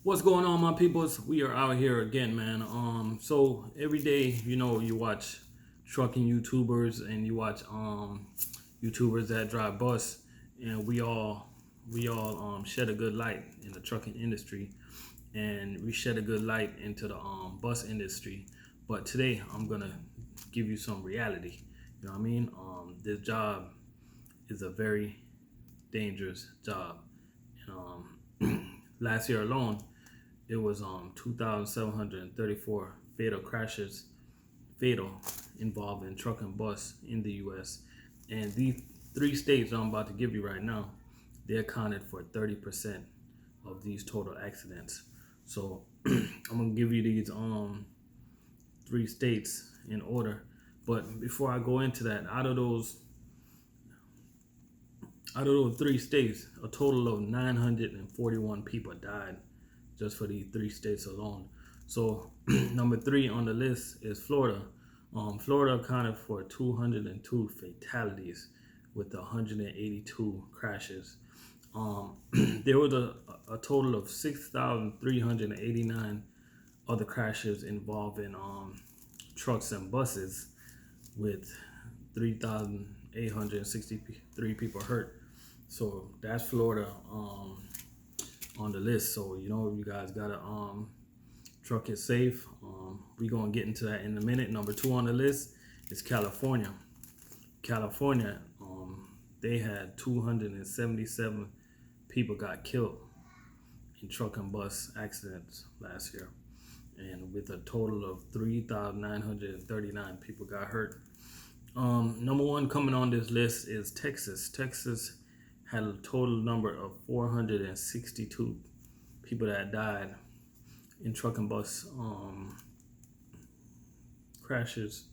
What's going on, my peoples? We are out here again, man. So every day, you watch trucking YouTubers and you watch YouTubers that drive bus, and we all shed a good light in the trucking industry, and we shed a good light into the bus industry. But today, I'm gonna give you some reality. You know what I mean? This job is a very dangerous job. Last year alone, it was 2,734 fatal involving truck and bus in the U.S. And these three states I'm about to give you right now, they accounted for 30% of these total accidents. So I'm gonna give you these three states in order. But before I go into that, out of those three states, a total of 941 people died just for these three states alone. So number three on the list is Florida. Florida accounted for 202 fatalities with 182 crashes. There was a total of 6,389 other crashes involving trucks and buses with 3,863 people hurt. So that's Florida on the list. So you guys gotta truck it safe. We gonna get into that in a minute. Number two on the list is California. California, they had 277 people got killed in truck and bus accidents last year, and with a total of 3,939 people got hurt. Number one coming on this list is Texas. Texas had a total number of 462 people that died in truck and bus crashes.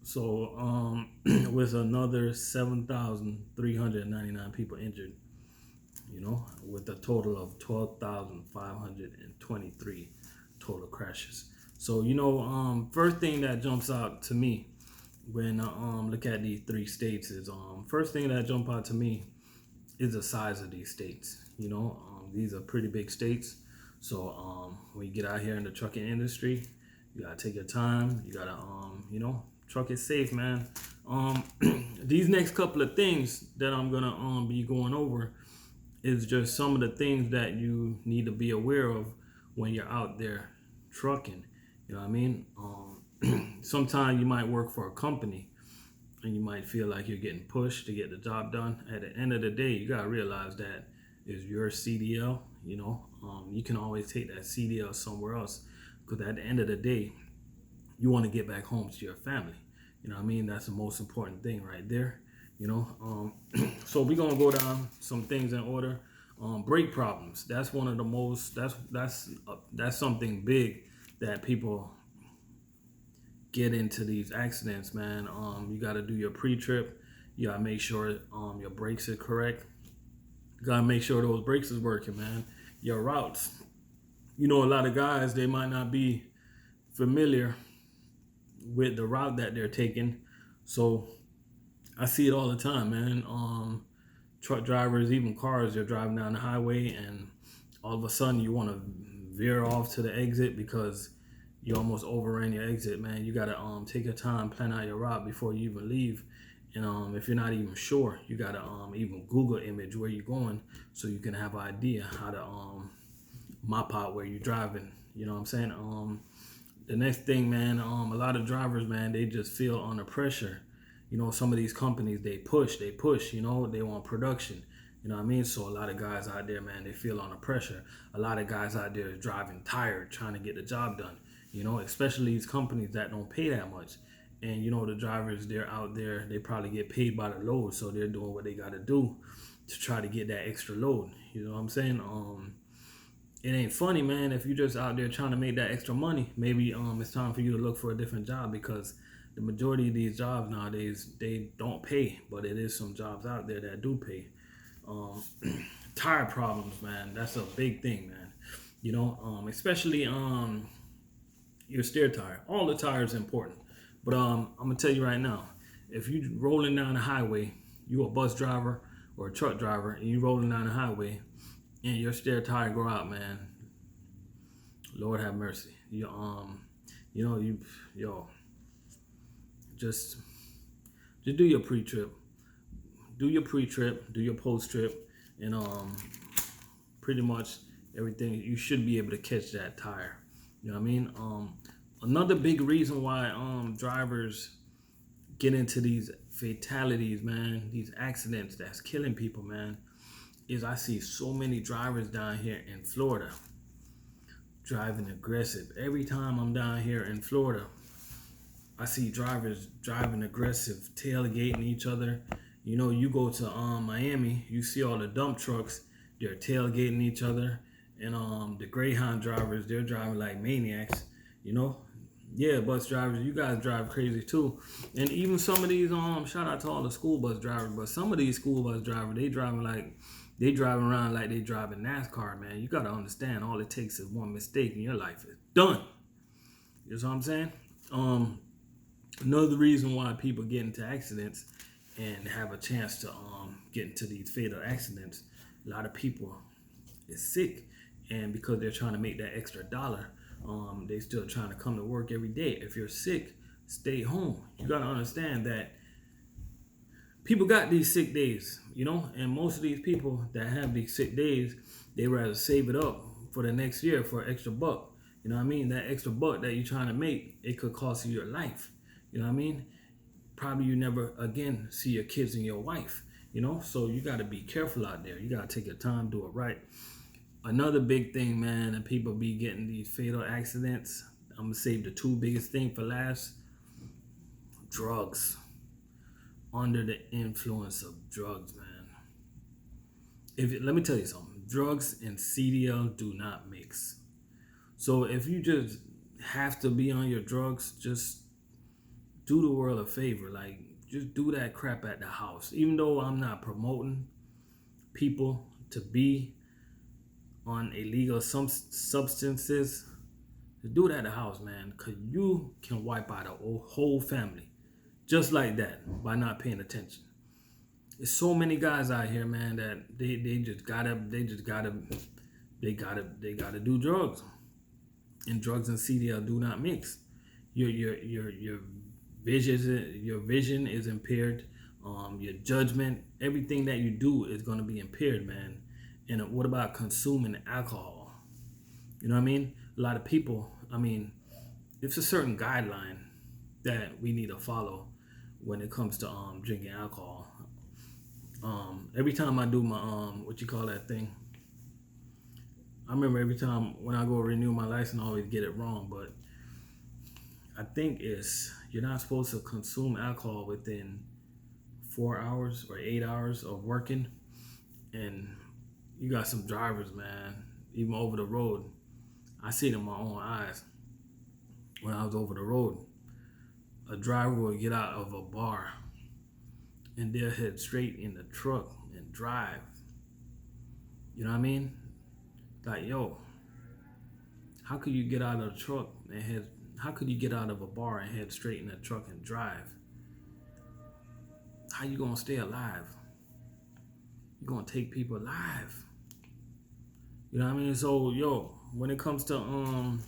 So with another 7,399 people injured, with a total of 12,523 total crashes. So first thing that jumps out to me when I look at these three states is first thing that jump out to me is the size of these states. These are pretty big states. So when you get out here in the trucking industry, you gotta take your time. You gotta truck it safe, man. These next couple of things that I'm gonna be going over is just some of the things that you need to be aware of when you're out there trucking. You know what I mean? Sometimes you might work for a company and you might feel like you're getting pushed to get the job done. At the end of the day, you gotta realize that is your CDL. You can always take that CDL somewhere else, because at the end of the day, you want to get back home to your family. You know what I mean? That's the most important thing right there. So we're gonna go down some things in order. Brake problems. That's one of the most. That's something big that people get into these accidents, man. You got to do your pre-trip. You gotta make sure your brakes are correct. You gotta make sure those brakes is working, man. Your routes. A lot of guys, they might not be familiar with the route that they're taking. So I see it all the time, man. Truck drivers, even cars, they're driving down the highway and all of a sudden you want to veer off to the exit because you almost overran your exit, man. You gotta take your time, plan out your route before you even leave. And if you're not even sure, you gotta even Google image where you're going so you can have an idea how to map out where you're driving. You know what I'm saying? The next thing, man, a lot of drivers, man, they just feel under pressure. Some of these companies, they push, they want production. You know what I mean? So a lot of guys out there, man, they feel under pressure. A lot of guys out there is driving tired, trying to get the job done. Especially these companies that don't pay that much. And the drivers, they're out there, they probably get paid by the load, so they're doing what they got to do to try to get that extra load. You know what I'm saying? It ain't funny, man, if you're just out there trying to make that extra money. Maybe it's time for you to look for a different job, because the majority of these jobs nowadays, they don't pay, but it is some jobs out there that do pay. Tire problems, man, that's a big thing, man. Especially your steer tire. All the tires important. But I'm gonna tell you right now, if you rolling down the highway, you a bus driver or a truck driver, and you rolling down the highway, and your steer tire go out, man, Lord have mercy. You know, you yo, just just do your pre-trip, do your post-trip, and pretty much everything. You should be able to catch that tire. You know what I mean? Another big reason why drivers get into these fatalities, man, these accidents that's killing people, man, is I see so many drivers down here in Florida driving aggressive. Every time I'm down here in Florida, I see drivers driving aggressive, tailgating each other. You know, you go to Miami, you see all the dump trucks, they're tailgating each other, and the Greyhound drivers, they're driving like maniacs. You know, yeah, bus drivers, you guys drive crazy too. And even some of these shout out to all the school bus drivers, but some of these school bus drivers, they driving around like they driving NASCAR, man. You gotta understand, all it takes is one mistake and your life is done. You know what I'm saying? Another reason why people get into accidents and have a chance to get into these fatal accidents, a lot of people is sick, and because they're trying to make that extra dollar, they still trying to come to work every day. If you're sick, stay home. You gotta understand that people got these sick days, you know, and most of these people that have these sick days, they rather save it up for the next year for an extra buck. You know what I mean? That extra buck that you're trying to make, it could cost you your life. You know what I mean? Probably you never again see your kids and your wife, you know? So you got to be careful out there. You got to take your time, do it right. Another big thing, man, that people be getting these fatal accidents, I'm going to save the two biggest thing for last. Drugs. Under the influence of drugs, man. Let me tell you something. Drugs and CDL do not mix. So if you just have to be on your drugs, just do the world a favor. Like, just do that crap at the house. Even though I'm not promoting people to be on illegal substances, just do it at the house, man. Because you can wipe out a whole family just like that by not paying attention. There's so many guys out here, man, that they gotta do drugs. And drugs and CDL do not mix. Your vision is impaired. Your judgment, everything that you do is gonna be impaired, man. And what about consuming alcohol? You know what I mean? A lot of people, I mean, it's a certain guideline that we need to follow when it comes to drinking alcohol. Every time I do my what you call that thing, I remember every time when I go renew my license, I always get it wrong, but I think you're not supposed to consume alcohol within 4 hours or 8 hours of working. And you got some drivers, man, even over the road. I see it in my own eyes. When I was over the road, a driver would get out of a bar and they'll head straight in the truck and drive. You know what I mean? Like, yo, how could you get out of the truck and how could you get out of a bar and head straight in the truck and drive? How you gonna stay alive? You're gonna take people alive. You know what I mean? So, yo, when it comes to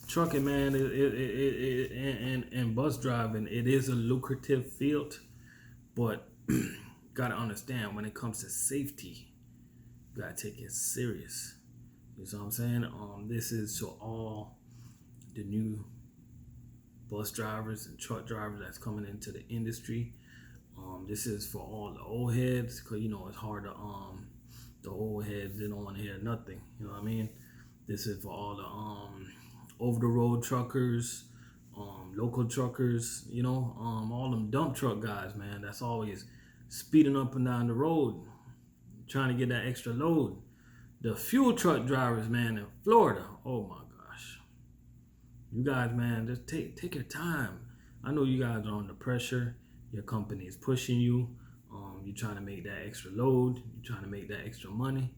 trucking, man, and bus driving, it is a lucrative field, but gotta understand when it comes to safety, you gotta take it serious. You know what I'm saying? This is to all the new bus drivers and truck drivers that's coming into the industry. This is for all the old heads, cause you know it's hard to the old heads, they don't want to hear nothing. You know what I mean? This is for all the over the road truckers, local truckers. You know, all them dump truck guys, man. That's always speeding up and down the road, trying to get that extra load. The fuel truck drivers, man, in Florida. Oh my gosh, you guys, man, just take your time. I know you guys are under pressure. Your company is pushing you. You're trying to make that extra load. You're trying to make that extra money.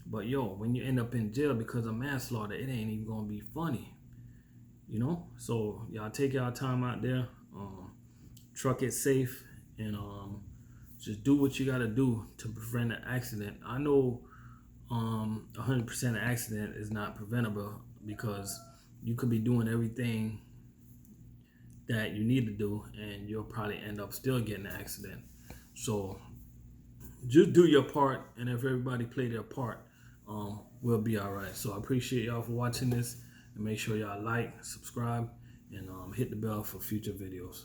But yo, when you end up in jail because of manslaughter, it ain't even gonna be funny. You know? So y'all take y'all time out there. Truck it safe and just do what you gotta do to prevent an accident. I know 100% of accident is not preventable. because you could be doing everything that you need to do and you'll probably end up still getting an accident. So just do your part, and if everybody play their part, we'll be all right. So I appreciate y'all for watching this, and make sure y'all like, subscribe, and hit the bell for future videos.